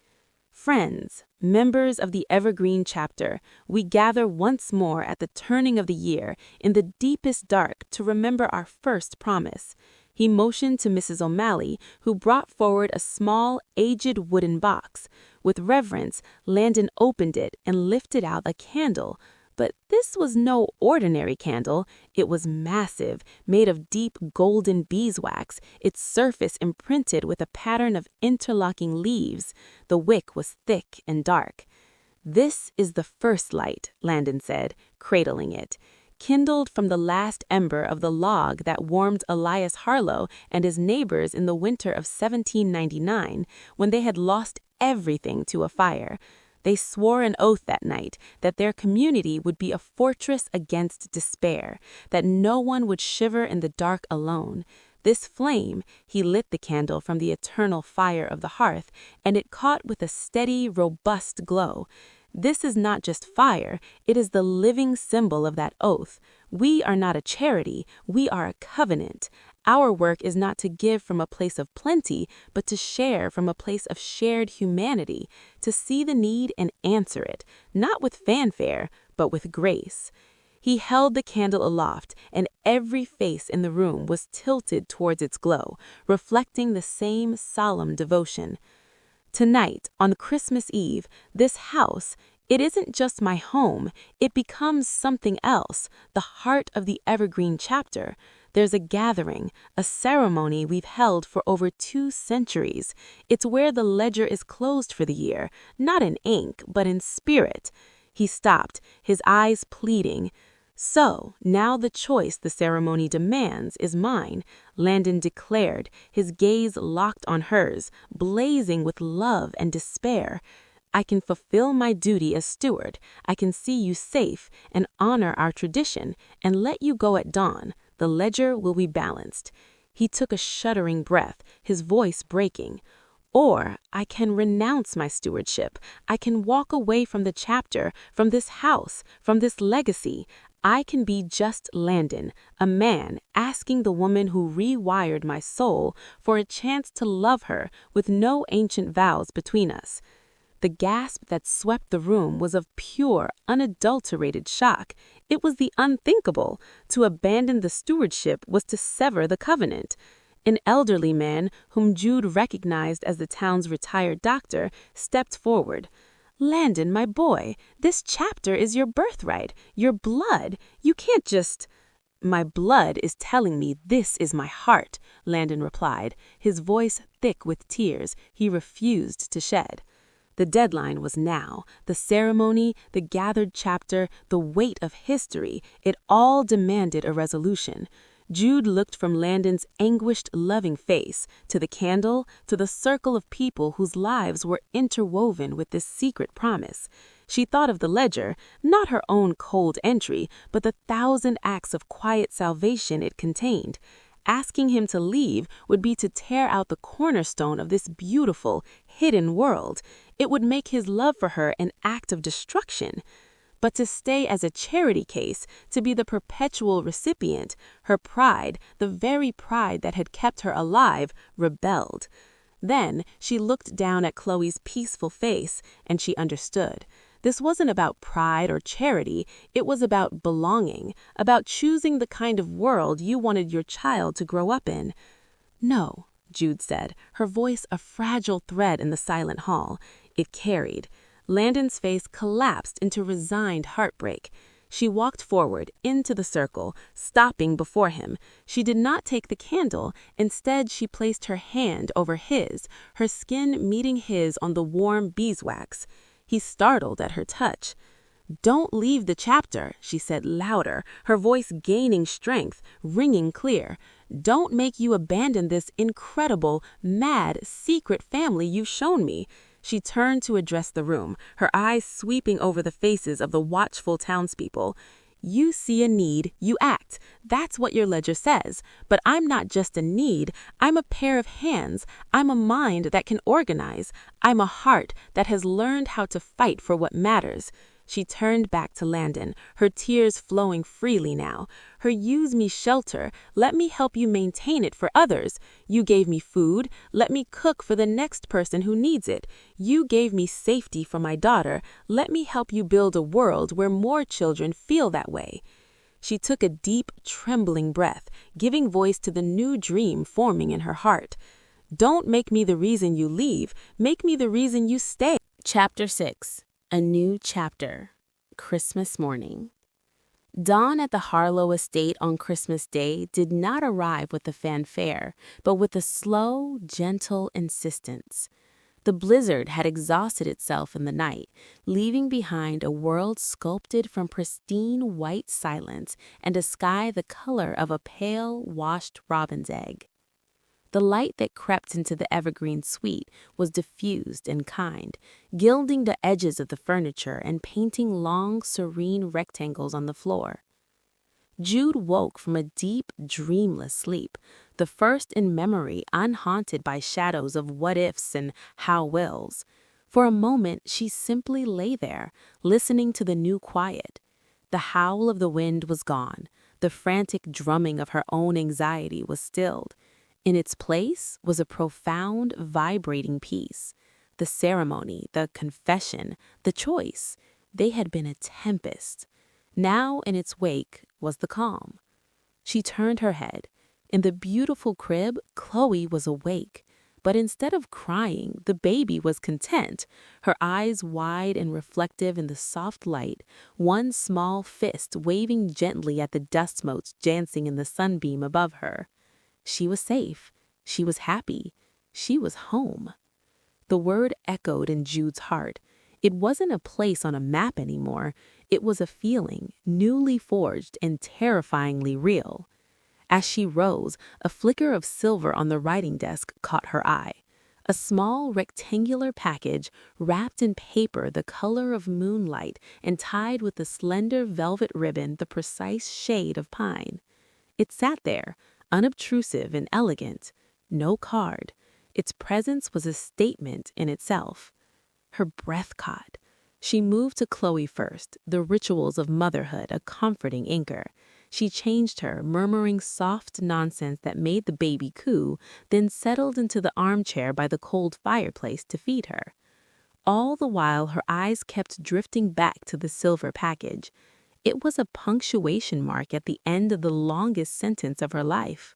"Friends, members of the Evergreen chapter, we gather once more at the turning of the year, in the deepest dark, to remember our first promise." He motioned to Mrs. O'Malley, who brought forward a small, aged wooden box. With reverence, Landon opened it and lifted out a candle. But this was no ordinary candle. It was massive, made of deep golden beeswax, its surface imprinted with a pattern of interlocking leaves. The wick was thick and dark. "This is the first light," Landon said, cradling it. "Kindled from the last ember of the log that warmed Elias Harlow and his neighbors in the winter of 1799, when they had lost everything to a fire. They swore an oath that night that their community would be a fortress against despair, that no one would shiver in the dark alone. This flame," he lit the candle from the eternal fire of the hearth, and it caught with a steady, robust glow. "This is not just fire, it is the living symbol of that oath. We are not a charity, we are a covenant. Our work is not to give from a place of plenty, but to share from a place of shared humanity, to see the need and answer it, not with fanfare, but with grace. He held the candle aloft, and every face in the room was tilted towards its glow, reflecting the same solemn devotion. Tonight, on Christmas Eve, this house, it isn't just my home, it becomes something else, the heart of the Evergreen chapter. There's a gathering, a ceremony we've held for over 2 centuries. It's where the ledger is closed for the year, not in ink, but in spirit. He stopped, his eyes pleading. So, now the choice the ceremony demands is mine, Landon declared, his gaze locked on hers, blazing with love and despair. I can fulfill my duty as steward, I can see you safe and honor our tradition, and let you go at dawn. The ledger will be balanced. He took a shuddering breath, his voice breaking. Or I can renounce my stewardship. I can walk away from the chapter, from this house, from this legacy. I can be just Landon, a man asking the woman who rewired my soul for a chance to love her with no ancient vows between us. The gasp that swept the room was of pure, unadulterated shock. It was the unthinkable. To abandon the stewardship was to sever the covenant. An elderly man, whom Jude recognized as the town's retired doctor, stepped forward. "Landon, my boy, this chapter is your birthright, your blood. You can't just—" "My blood is telling me this is my heart," Landon replied, his voice thick with tears he refused to shed. The deadline was now. The ceremony, the gathered chapter, the weight of history, it all demanded a resolution. Jude looked from Landon's anguished, loving face to the candle, to the circle of people whose lives were interwoven with this secret promise. She thought of the ledger, not her own cold entry, but the 1,000 acts of quiet salvation it contained. Asking him to leave would be to tear out the cornerstone of this beautiful, hidden world. It would make his love for her an act of destruction. But to stay as a charity case, to be the perpetual recipient, her pride, the very pride that had kept her alive, rebelled. Then she looked down at Chloe's peaceful face, and she understood. This wasn't about pride or charity, it was about belonging, about choosing the kind of world you wanted your child to grow up in. "No," Jude said, her voice a fragile thread in the silent hall. It carried. Landon's face collapsed into resigned heartbreak. She walked forward, into the circle, stopping before him. She did not take the candle. Instead, she placed her hand over his, her skin meeting his on the warm beeswax. He startled at her touch. "Don't leave the chapter," she said louder, her voice gaining strength, ringing clear. "Don't make you abandon this incredible, mad, secret family you've shown me." She turned to address the room, her eyes sweeping over the faces of the watchful townspeople. "You see a need, you act. That's what your ledger says. But I'm not just a need. I'm a pair of hands. I'm a mind that can organize. I'm a heart that has learned how to fight for what matters." She turned back to Landon, her tears flowing freely now. Her "use me shelter, let me help you maintain it for others. You gave me food, let me cook for the next person who needs it. You gave me safety for my daughter, let me help you build a world where more children feel that way." She took a deep, trembling breath, giving voice to the new dream forming in her heart. "Don't make me the reason you leave, make me the reason you stay." Chapter 6. A New Chapter. Christmas Morning. Dawn at the Harlow estate on Christmas Day did not arrive with a fanfare, but with a slow, gentle insistence. The blizzard had exhausted itself in the night, leaving behind a world sculpted from pristine white silence and a sky the color of a pale, washed robin's egg. The light that crept into the evergreen suite was diffused and kind, gilding the edges of the furniture and painting long, serene rectangles on the floor. Jude woke from a deep, dreamless sleep, the first in memory unhaunted by shadows of what-ifs and how-wills. For a moment, she simply lay there, listening to the new quiet. The howl of the wind was gone. The frantic drumming of her own anxiety was stilled. In its place was a profound, vibrating peace. The ceremony, the confession, the choice, they had been a tempest. Now in its wake was the calm. She turned her head. In the beautiful crib, Chloe was awake. But instead of crying, the baby was content, her eyes wide and reflective in the soft light, one small fist waving gently at the dust motes dancing in the sunbeam above her. She was safe. She was happy. She was home. The word echoed in Jude's heart. It wasn't a place on a map anymore. It was a feeling, newly forged and terrifyingly real. As she rose, a flicker of silver on the writing desk caught her eye. A small rectangular package wrapped in paper the color of moonlight and tied with a slender velvet ribbon the precise shade of pine. It sat there, unobtrusive and elegant. No card. Its presence was a statement in itself. Her breath caught. She moved to Chloe first, the rituals of motherhood a comforting anchor. She changed her, murmuring soft nonsense that made the baby coo, then settled into the armchair by the cold fireplace to feed her. All the while, her eyes kept drifting back to the silver package. It was a punctuation mark at the end of the longest sentence of her life.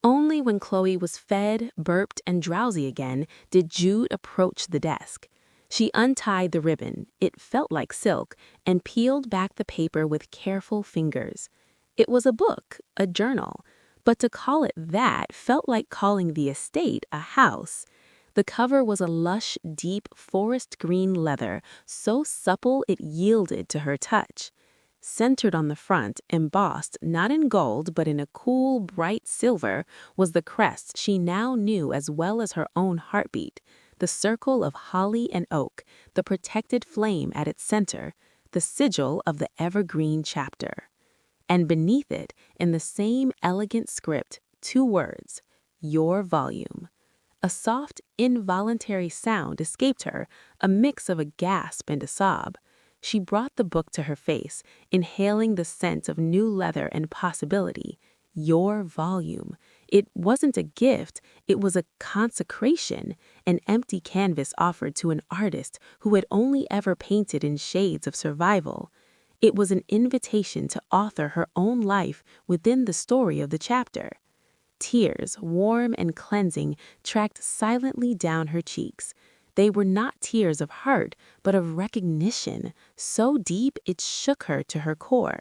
Only when Chloe was fed, burped, and drowsy again did Jude approach the desk. She untied the ribbon, it felt like silk, and peeled back the paper with careful fingers. It was a book, a journal, but to call it that felt like calling the estate a house. The cover was a lush, deep forest green leather, so supple it yielded to her touch. Centered on the front, embossed not in gold but in a cool, bright silver, was the crest she now knew as well as her own heartbeat, the circle of holly and oak, the protected flame at its center, the sigil of the evergreen chapter. And beneath it, in the same elegant script, 2 words, "Your volume." A soft, involuntary sound escaped her, a mix of a gasp and a sob. She brought the book to her face, inhaling the scent of new leather and possibility. Your volume. It wasn't a gift, it was a consecration, an empty canvas offered to an artist who had only ever painted in shades of survival. It was an invitation to author her own life within the story of the chapter. Tears, warm and cleansing, tracked silently down her cheeks. They were not tears of heart, but of recognition, so deep it shook her to her core.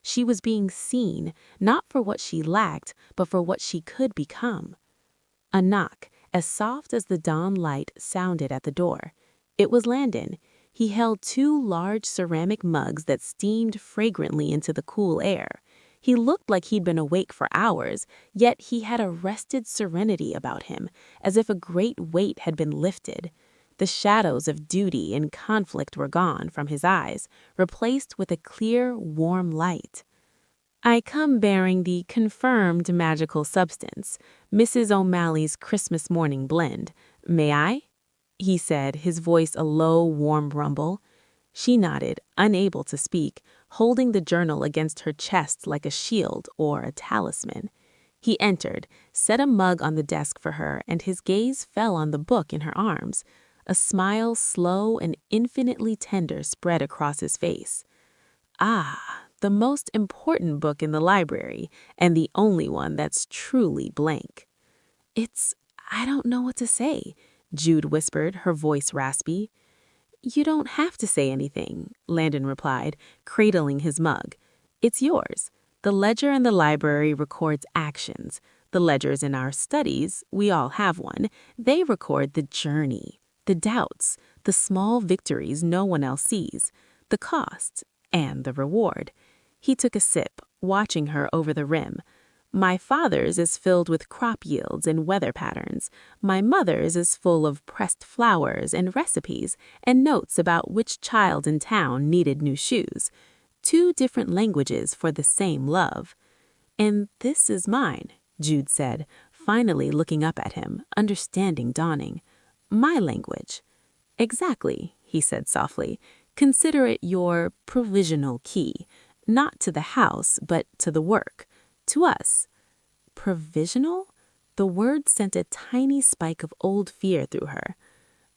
She was being seen, not for what she lacked, but for what she could become. A knock, as soft as the dawn light, sounded at the door. It was Landon. He held 2 large ceramic mugs that steamed fragrantly into the cool air. He looked like he'd been awake for hours, yet he had a rested serenity about him, as if a great weight had been lifted. The shadows of duty and conflict were gone from his eyes, replaced with a clear, warm light. "I come bearing the confirmed magical substance, Mrs. O'Malley's Christmas morning blend. May I?" he said, his voice a low, warm rumble. She nodded, unable to speak, holding the journal against her chest like a shield or a talisman. He entered, set a mug on the desk for her, and his gaze fell on the book in her arms. A smile slow and infinitely tender spread across his face. "Ah, the most important book in the library, and the only one that's truly blank." I don't know what to say," Jude whispered, her voice raspy. "You don't have to say anything," Landon replied, cradling his mug. "It's yours. The ledger in the library records actions. The ledgers in our studies, we all have one, they record the journey, the doubts, the small victories no one else sees, the costs, and the reward." He took a sip, watching her over the rim. "My father's is filled with crop yields and weather patterns. My mother's is full of pressed flowers and recipes and notes about which child in town needed new shoes. 2 different languages for the same love." "And this is mine," Jude said, finally looking up at him, understanding dawning. "My language." "Exactly," he said softly. "Consider it your provisional key. Not to the house, but to the work. To us. Provisional? The word sent a tiny spike of old fear through her.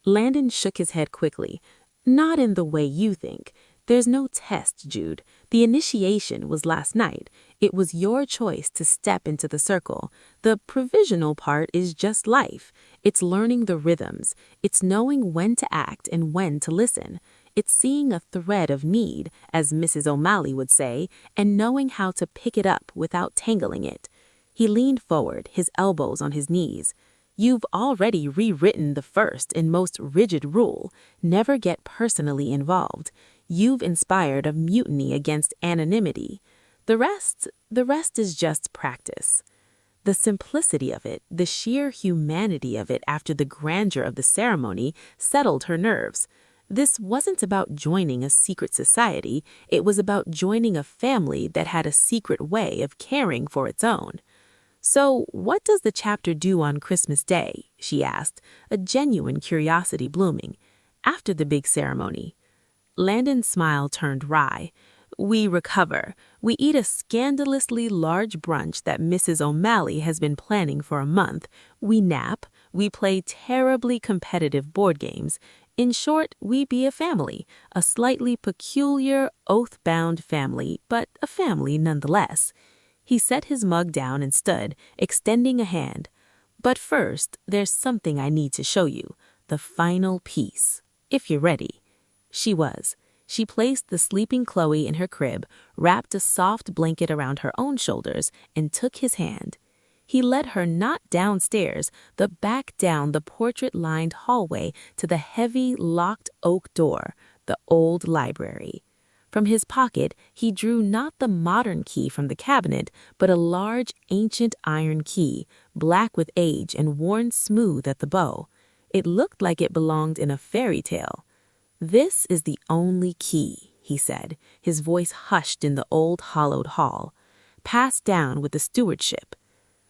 Landon shook his head quickly. Not in the way you think. There's no test, Jude. The initiation was last night. It was your choice to step into the circle. The provisional part is just life. It's learning the rhythms. It's knowing when to act and when to listen. It's seeing a thread of need, as Mrs. O'Malley would say, and knowing how to pick it up without tangling it. He leaned forward, his elbows on his knees. You've already rewritten the first and most rigid rule: never get personally involved. You've inspired a mutiny against anonymity. The rest is just practice. The simplicity of it, the sheer humanity of it after the grandeur of the ceremony settled her nerves. This wasn't about joining a secret society, it was about joining a family that had a secret way of caring for its own. So, what does the chapter do on Christmas Day? She asked, a genuine curiosity blooming. After the big ceremony. Landon's smile turned wry. We recover. We eat a scandalously large brunch that Mrs. O'Malley has been planning for a month. We nap. We play terribly competitive board games. In short, we be a family, a slightly peculiar, oath-bound family, but a family nonetheless. He set his mug down and stood, extending a hand. But first, there's something I need to show you, the final piece, if you're ready. She was. She placed the sleeping Chloe in her crib, wrapped a soft blanket around her own shoulders, and took his hand. He led her not downstairs, but back down the portrait-lined hallway to the heavy, locked oak door, the old library. From his pocket, he drew not the modern key from the cabinet, but a large, ancient iron key, black with age and worn smooth at the bow. It looked like it belonged in a fairy tale. This is the only key, he said, his voice hushed in the old hollowed hall, passed down with the stewardship.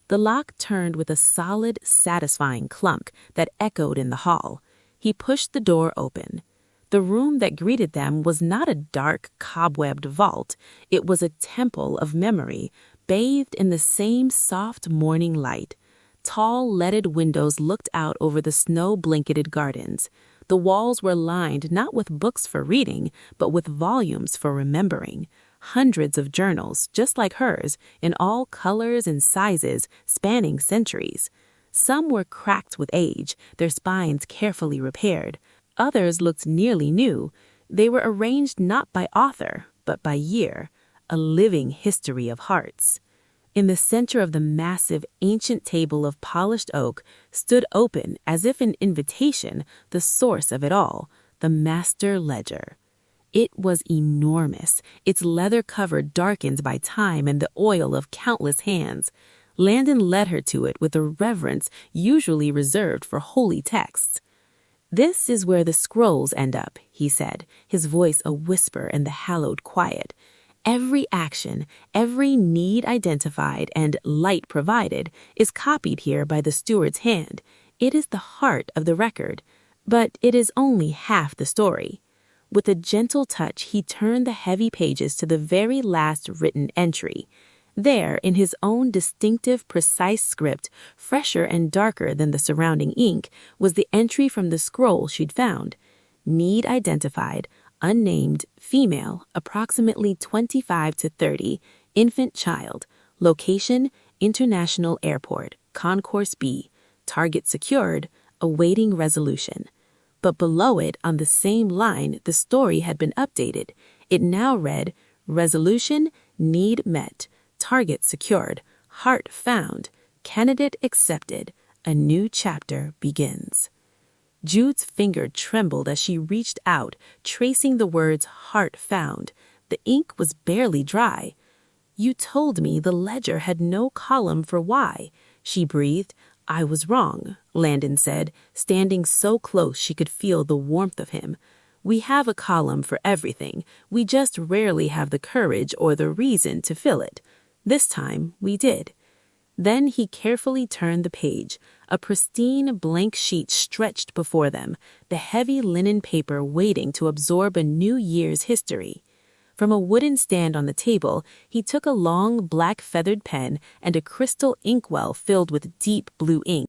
The lock turned with a solid, satisfying clunk that echoed in the hall. He pushed the door open. The room that greeted them was not a dark, cobwebbed vault. It was a temple of memory, bathed in the same soft morning light. Tall, leaded windows looked out over the snow-blanketed gardens. The walls were lined not with books for reading, but with volumes for remembering. Hundreds of journals, just like hers, in all colors and sizes, spanning centuries. Some were cracked with age, their spines carefully repaired. Others looked nearly new. They were arranged not by author, but by year, a living history of hearts. In the center of the massive, ancient table of polished oak stood open, as if an invitation, the source of it all, the master ledger. It was enormous, its leather cover darkened by time and the oil of countless hands. Landon led her to it with a reverence usually reserved for holy texts. This is where the scrolls end up, he said, his voice a whisper in the hallowed quiet. Every action, every need identified and light provided is copied here by the steward's hand. It is the heart of the record, but it is only half the story. With a gentle touch, he turned the heavy pages to the very last written entry. There, in his own distinctive, precise script, fresher and darker than the surrounding ink, was the entry from the scroll she'd found. Need identified, unnamed, female, approximately 25 to 30, infant child, location, International Airport, Concourse B, target secured, awaiting resolution. But below it, on the same line, the story had been updated. It now read, resolution, need met, target secured, heart found, candidate accepted, a new chapter begins. Jude's finger trembled as she reached out, tracing the words heart found. The ink was barely dry. You told me the ledger had no column for why, she breathed. I was wrong, Landon said, standing so close she could feel the warmth of him. We have a column for everything. We just rarely have the courage or the reason to fill it. This time we did. Then he carefully turned the page. A pristine blank sheet stretched before them, the heavy linen paper waiting to absorb a new year's history. From a wooden stand on the table, he took a long black feathered pen and a crystal inkwell filled with deep blue ink.